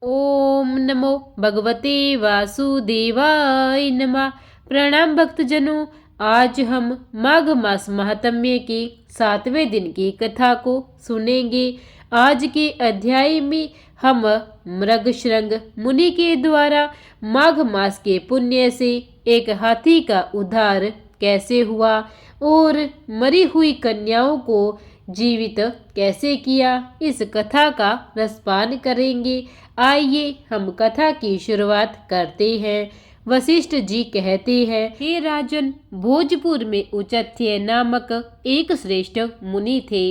ओम नमो भगवते वासुदेवाय नमः। प्रणाम भक्तजनों। आज हम माघ मास महात्म्य के 7वें दिन की कथा को सुनेंगे। आज के अध्याय में हम मृगशृंग मुनि के द्वारा माघ मास के पुण्य से एक हाथी का उद्धार कैसे हुआ और मरी हुई कन्याओं को जीवित कैसे किया, इस कथा का रसपान करेंगे। आइए हम कथा की शुरुआत करते हैं। वशिष्ठ जी कहते हैं, हे राजन, भोजपुर में उचथ्य नामक एक श्रेष्ठ मुनि थे।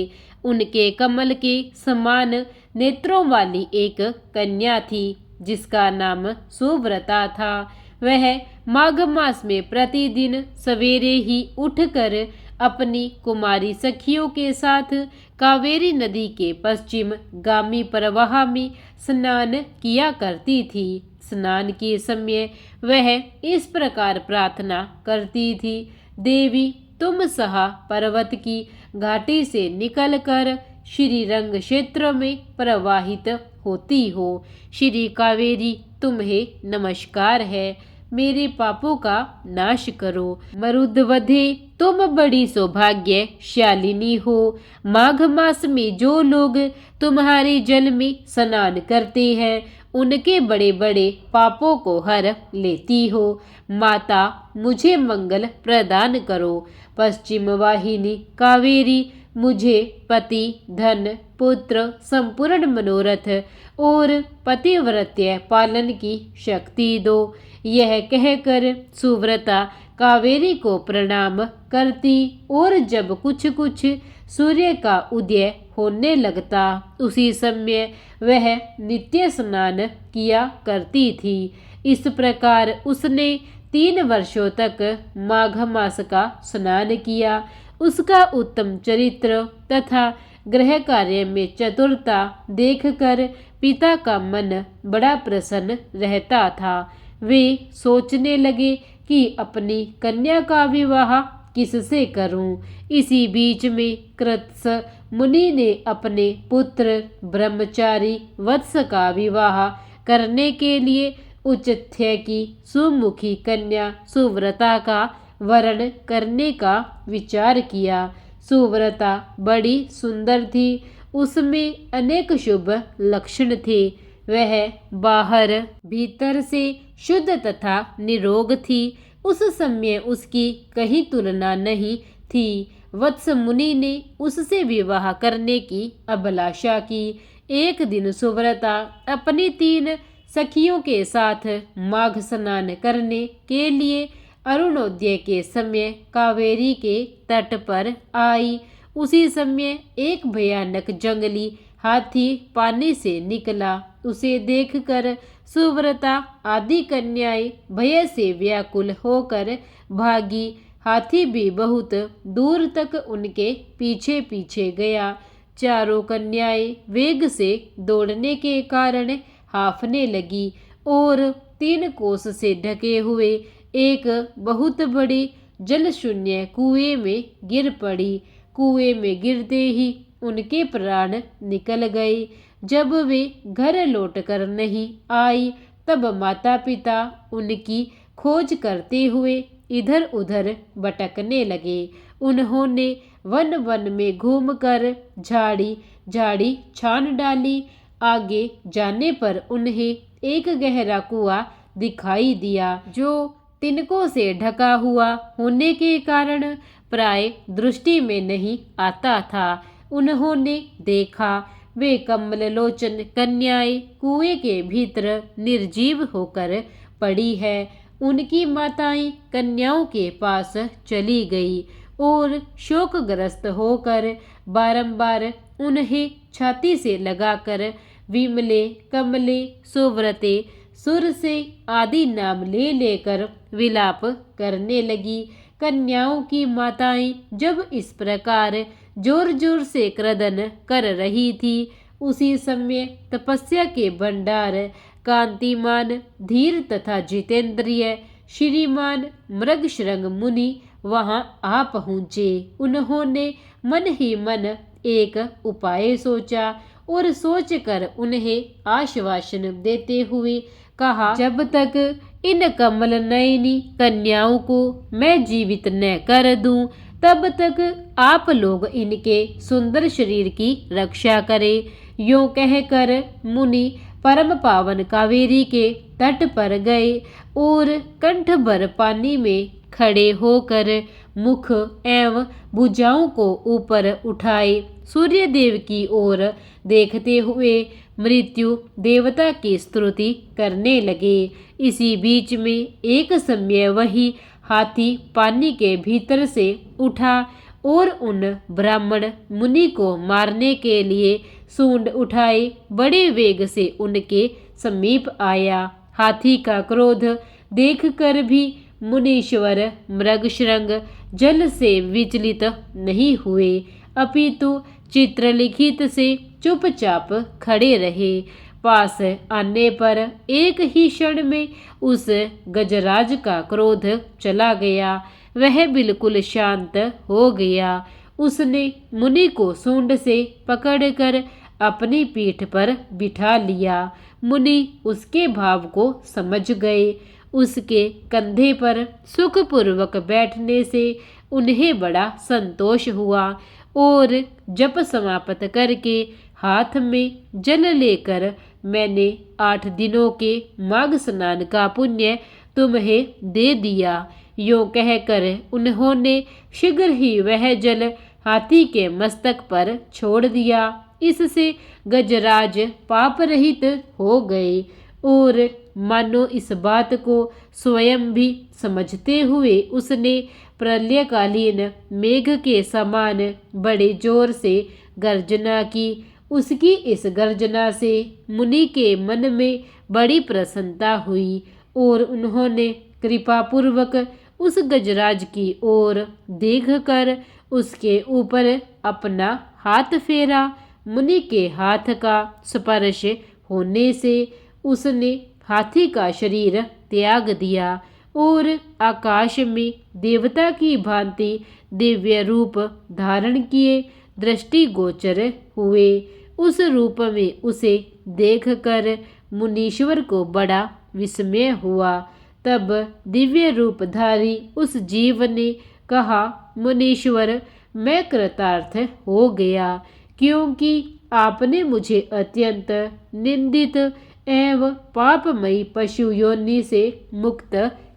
उनके कमल के समान नेत्रों वाली एक कन्या थी जिसका नाम सुव्रता था। वह माघ मास में प्रतिदिन सवेरे ही उठकर अपनी कुमारी सखियों के साथ कावेरी नदी के पश्चिम गामी प्रवाह में स्नान किया करती थी। स्नान के समय वह इस प्रकार प्रार्थना करती थी, देवी, तुम सहा पर्वत की घाटी से निकलकर श्री रंग क्षेत्र में प्रवाहित होती हो। श्री कावेरी, तुम्हें नमस्कार है। मेरे पापों का नाश करो। मरुदवधे, तुम बड़ी सौभाग्यशालिनी हो। माघ मास में जो लोग तुम्हारे जल में स्नान करते हैं उनके बड़े बड़े पापों को हर लेती हो। माता, मुझे मंगल प्रदान करो। पश्चिम वाहिनी कावेरी, मुझे पति, धन, पुत्र, संपूर्ण मनोरथ और पतिव्रत्य पालन की शक्ति दो। यह कहकर सुव्रता कावेरी को प्रणाम करती और जब कुछ कुछ सूर्य का उदय होने लगता उसी समय वह नित्य स्नान किया करती थी। इस प्रकार उसने 3 वर्षों तक माघ मास का स्नान किया। उसका उत्तम चरित्र तथा गृह कार्य में चतुरता देखकर पिता का मन बड़ा प्रसन्न रहता था। वे सोचने लगे कि अपनी कन्या का विवाह किससे करूं। इसी बीच में कृत्स मुनि ने अपने पुत्र ब्रह्मचारी वत्स का विवाह करने के लिए उचथ्य की सुमुखी कन्या सुव्रता का वरण करने का विचार किया। सुव्रता बड़ी सुंदर थी, उसमें अनेक शुभ लक्षण थे। वह बाहर भीतर से शुद्ध तथा निरोग थी। उस समय उसकी कहीं तुलना नहीं थी। वत्स मुनि ने उससे विवाह करने की अभिलाषा की। एक दिन सुव्रता अपनी 3 सखियों के साथ माघ स्नान करने के लिए अरुणोदय के समय कावेरी के तट पर आई। उसी समय एक भयानक जंगली हाथी पानी से निकला। उसे देखकर सुव्रता आदि कन्याएं भय से व्याकुल होकर भागी। हाथी भी बहुत दूर तक उनके पीछे पीछे गया। चारों कन्याएं वेग से दौड़ने के कारण हांफने लगी और 3 कोस से ढके हुए एक बहुत बड़ी जलशून्य कुएं में गिर पड़ी। कुएं में गिरते ही उनके प्राण निकल गए। जब वे घर लौटकर नहीं आई तब माता पिता उनकी खोज करते हुए इधर उधर भटकने लगे। उन्होंने वन वन में घूमकर झाड़ी झाड़ी छान डाली। आगे जाने पर उन्हें एक गहरा कुआं दिखाई दिया जो तिनकों से ढका हुआ होने के कारण प्राय दृष्टि में नहीं आता था। उन्होंने देखा वे कमल लोचन कन्याएं कुएं के भीतर निर्जीव होकर पड़ी है। उनकी माताएं कन्याओं के पास चली गई और शोकग्रस्त होकर बारंबार उन्हें छाती से लगाकर विमले, कमले, सुव्रते, सुर से आदि नाम ले लेकर विलाप करने लगी। कन्याओं की माताएं जब इस प्रकार जोर जोर से क्रदन कर रही थी उसी समय तपस्या के भंडार कांतिमान, धीर तथा जितेंद्रिय श्रीमान मृगशृंग मुनि वहां आ पहुँचे। उन्होंने मन ही मन एक उपाय सोचा और सोचकर उन्हें आश्वासन देते हुए कहा, जब तक इन कमल नयनी कन्याओं को मैं जीवित न कर दूं, तब तक आप लोग इनके सुंदर शरीर की रक्षा करें। यूं कहकर मुनि परम पावन कावेरी के तट पर गए और कंठ भर पानी में खड़े होकर मुख एवं भुजाओं को ऊपर उठाए सूर्य देव की ओर देखते हुए मृत्यु देवता की स्तुति करने लगे। इसी बीच में एक समय वही हाथी पानी के भीतर से उठा और उन ब्राह्मण मुनि को मारने के लिए सूंड उठाए बड़े वेग से उनके समीप आया। हाथी का क्रोध देखकर भी मुनीश्वर मृगशृंग जल से विचलित नहीं हुए, अपितु चित्रलिखित से चुपचाप खड़े रहे। पास आने पर एक ही क्षण में उस गजराज का क्रोध चला गया। वह बिल्कुल शांत हो गया। उसने मुनि को सूंड से पकड़कर अपनी पीठ पर बिठा लिया। मुनि उसके भाव को समझ गए। उसके कंधे पर सुखपूर्वक बैठने से उन्हें बड़ा संतोष हुआ और जप समाप्त करके हाथ में जल लेकर, मैंने 8 दिनों के माघ स्नान का पुण्य तुम्हें दे दिया। यूं कहकर उन्होंने शीघ्र ही वह जल हाथी के मस्तक पर छोड़ दिया। इससे गजराज पाप रहित हो गए और मानो इस बात को स्वयं भी समझते हुए उसने प्रलयकालीन मेघ के समान बड़े जोर से गर्जना की। उसकी इस गर्जना से मुनि के मन में बड़ी प्रसन्नता हुई और उन्होंने कृपापूर्वक उस गजराज की ओर देखकर उसके ऊपर अपना हाथ फेरा। मुनि के हाथ का स्पर्श होने से उसने हाथी का शरीर त्याग दिया और आकाश में देवता की भांति दिव्य रूप धारण किए दृष्टिगोचर हुए। उस रूप में उसे देखकर मुनीश्वर को बड़ा विस्मय हुआ। तब दिव्य रूपधारी उस जीव ने कहा, मुनीश्वर, मैं कृतार्थ हो गया, क्योंकि आपने मुझे अत्यंत निंदित एवं पापमयी पशु योनि से मुक्त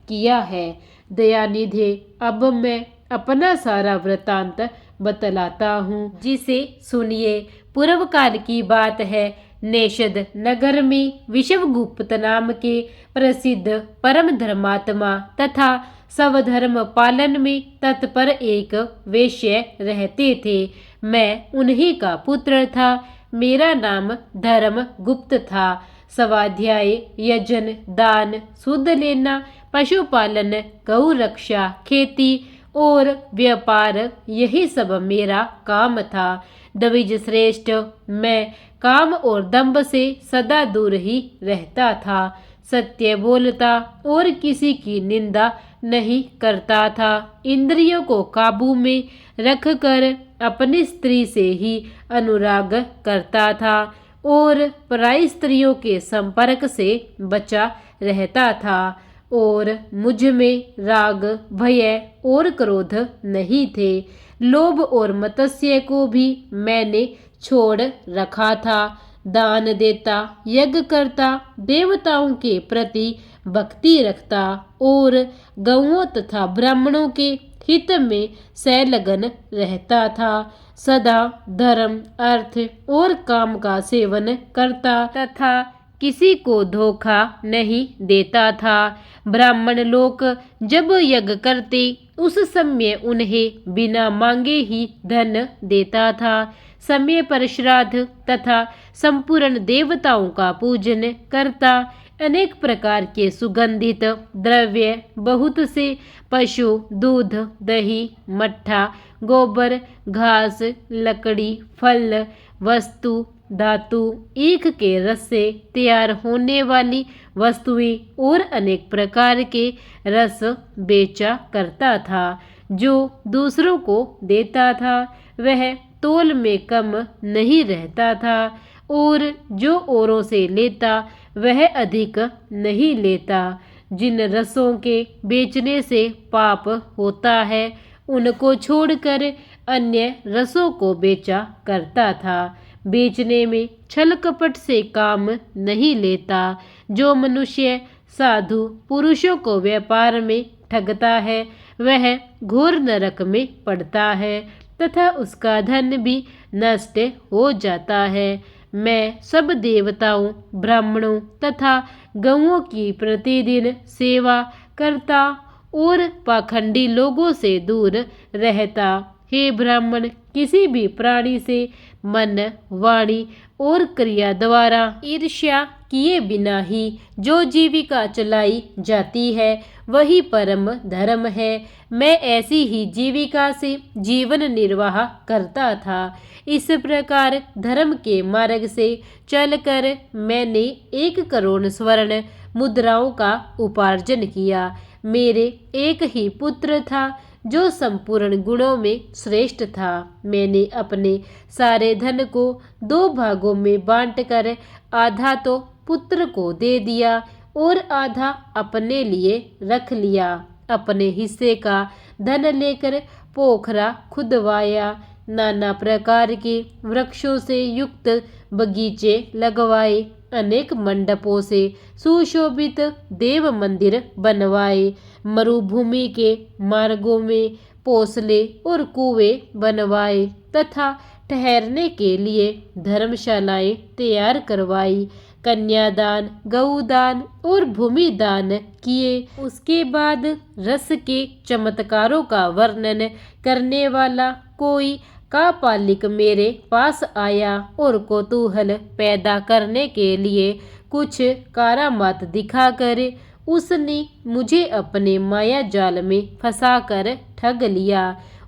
किया है। दयानिधे, अब मैं अपना सारा वृतांत बतलाता हूँ, जिसे सुनिए। पूर्व काल की बात है। नेषद नगर में विश्वगुप्त नाम के प्रसिद्ध परम धर्मात्मा तथा स्वधर्म पालन में तत्पर एक वेश्य रहते थे। मैं उन्हीं का पुत्र था। मेरा नाम धर्म गुप्त था। स्वाध्याय, यजन, दान, शुद्ध लेना, पशुपालन, गौ रक्षा, खेती और व्यापार, यही सब मेरा काम था। द्विज श्रेष्ठ, मैं काम और दंभ से सदा दूर ही रहता था। सत्य बोलता और किसी की निंदा नहीं करता था। इंद्रियों को काबू में रखकर अपनी स्त्री से ही अनुराग करता था और पराई स्त्रियों के संपर्क से बचा रहता था। और मुझ में राग, भय और क्रोध नहीं थे। लोभ और मत्सर्य को भी मैंने छोड़ रखा था। दान देता, यज्ञ करता, देवताओं के प्रति भक्ति रखता और गौओं तथा ब्राह्मणों के हित में संलग्न रहता था। सदा धर्म, अर्थ और काम का सेवन करता तथा किसी को धोखा नहीं देता था। ब्राह्मण लोग जब यज्ञ करते उस समय उन्हें बिना मांगे ही धन देता था। समय पर श्राद्ध तथा संपूर्ण देवताओं का पूजन करता। अनेक प्रकार के सुगंधित द्रव्य, बहुत से पशु, दूध, दही, मट्ठा, गोबर, घास, लकड़ी, फल, वस्तु, धातु, ईख के रस से तैयार होने वाली वस्तुएं और अनेक प्रकार के रस बेचा करता था। जो दूसरों को देता था वह तोल में कम नहीं रहता था और जो औरों से लेता वह अधिक नहीं लेता। जिन रसों के बेचने से पाप होता है उनको छोड़कर अन्य रसों को बेचा करता था। बेचने में छल कपट से काम नहीं लेता। जो मनुष्य साधु पुरुषों को व्यापार में ठगता है वह घोर नरक में पड़ता है तथा उसका धन भी नष्ट हो जाता है। मैं सब देवताओं, ब्राह्मणों तथा गौओं की प्रतिदिन सेवा करता और पाखंडी लोगों से दूर रहता। हे ब्राह्मण, किसी भी प्राणी से मन, वाणी और क्रिया द्वारा ईर्ष्या किए बिना ही जो जीविका चलाई जाती है वही परम धर्म है। मैं ऐसी ही जीविका से जीवन निर्वाह करता था। इस प्रकार धर्म के मार्ग से चलकर मैंने 1 करोड़ स्वर्ण मुद्राओं का उपार्जन किया। मेरे एक ही पुत्र था जो संपूर्ण गुणों में श्रेष्ठ था। मैंने अपने सारे धन को 2 भागों में बांटकर आधा तो पुत्र को दे दिया और आधा अपने लिए रख लिया। अपने हिस्से का धन लेकर पोखरा खुदवाया, नाना प्रकार के वृक्षों से युक्त बगीचे लगवाए, अनेक मंडपों से सुशोभित देव मंदिर बनवाए, मरुभूमि के मार्गों में पोसले और कुएं बनवाए तथा ठहरने के लिए धर्मशालाएं तैयार करवाई। कन्यादान, गौदान और भूमि दान किए। उसके बाद रस के चमत्कारों का वर्णन करने वाला कोई कापालिक मेरे पास आया और कौतूहल पैदा करने के लिए कुछ करामात दिखाकर उसने मुझे अपने माया जाल में फंसाकर ठग लिया।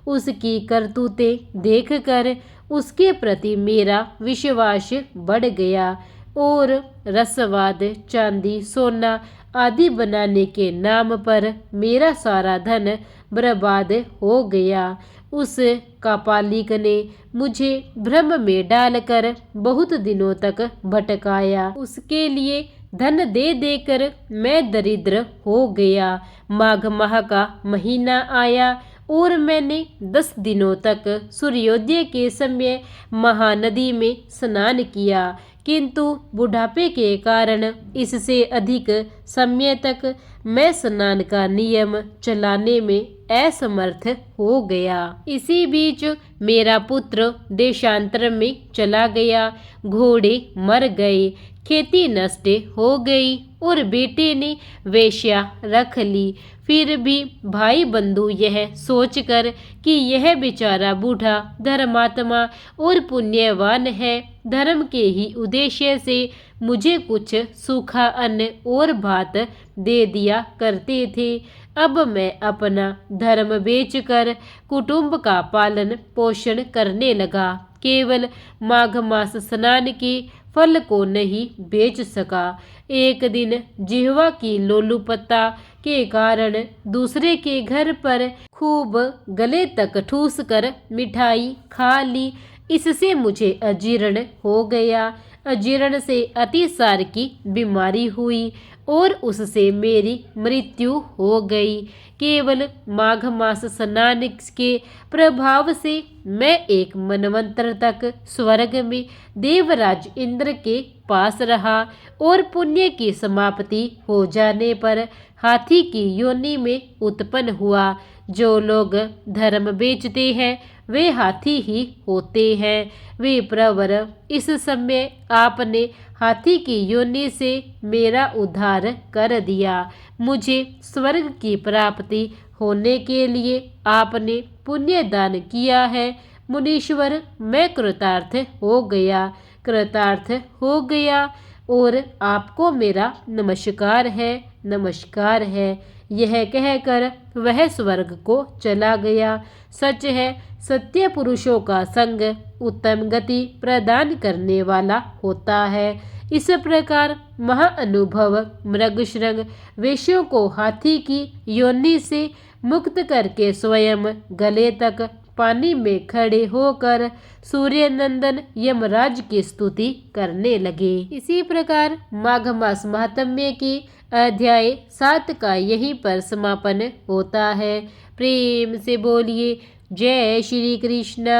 उसकी करतूतें देखकर उसके प्रति मेरा विश्वास बढ़ गया और रसवाद, चांदी, सोना आदि बनाने के नाम पर मेरा सारा धन बर्बाद हो गया। उस कापालिक ने मुझे भ्रम में डालकर बहुत दिनों तक भटकाया। उसके लिए धन दे देकर मैं दरिद्र हो गया। माघ माह का महीना आया और मैंने 10 दिनों तक सूर्योदय के समय महानदी में स्नान किया, किंतु बुढ़ापे के कारण इससे अधिक समय तक मैं स्नान का नियम चलाने में असमर्थ हो गया। इसी बीच मेरा पुत्र देशांतर में चला गया, घोड़े मर गए, खेती नष्ट हो गई और बेटे ने वेश्या रख ली। फिर भी भाई बंधु यह सोचकर कि यह बेचारा बूढ़ा धर्मात्मा और पुण्यवान है, धर्म के ही उद्देश्य से मुझे कुछ सूखा अन्न और भात दे दिया करते थे। अब मैं अपना धर्म बेचकर कुटुंब का पालन पोषण करने लगा। केवल माघ मास स्नान के फल को नहीं बेच सका। एक दिन जिह्वा की लोलुपता के कारण दूसरे के घर पर खूब गले तक ठूस कर मिठाई खा ली। इससे मुझे अजीर्ण हो गया। अजीर्ण से अतिसार की बीमारी हुई और उससे मेरी मृत्यु हो गई। केवल माघ मास स्नान के प्रभाव से मैं एक मनवंतर तक स्वर्ग में देवराज इंद्र के पास रहा और पुण्य की समाप्ति हो जाने पर हाथी की योनि में उत्पन्न हुआ। जो लोग धर्म बेचते हैं वे हाथी ही होते हैं। वे प्रवर, इस समय आपने हाथी की योनि से मेरा उद्धार कर दिया। मुझे स्वर्ग की प्राप्ति होने के लिए आपने पुण्य दान किया है। मुनीश्वर, मैं कृतार्थ हो गया, कृतार्थ हो गया और आपको मेरा नमस्कार है, नमस्कार है। यह कहकर वह स्वर्ग को चला गया। सच है, सत्य पुरुषों का संग उत्तम गति प्रदान करने वाला होता है। इस प्रकार महाअनुभव मृगशृंग वेश्यों को हाथी की योनि से मुक्त करके स्वयं गले तक पानी में खड़े होकर सूर्य नंदन यमराज की स्तुति करने लगे। इसी प्रकार माघ मास महात्म्य की अध्याय 7 का यहीं पर समापन होता है। प्रेम से बोलिए जय श्री कृष्णा।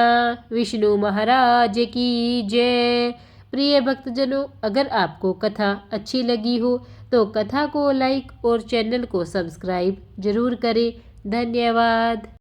विष्णु महाराज की जय। प्रिय भक्तजनों, अगर आपको कथा अच्छी लगी हो तो कथा को लाइक और चैनल को सब्सक्राइब जरूर करें। धन्यवाद।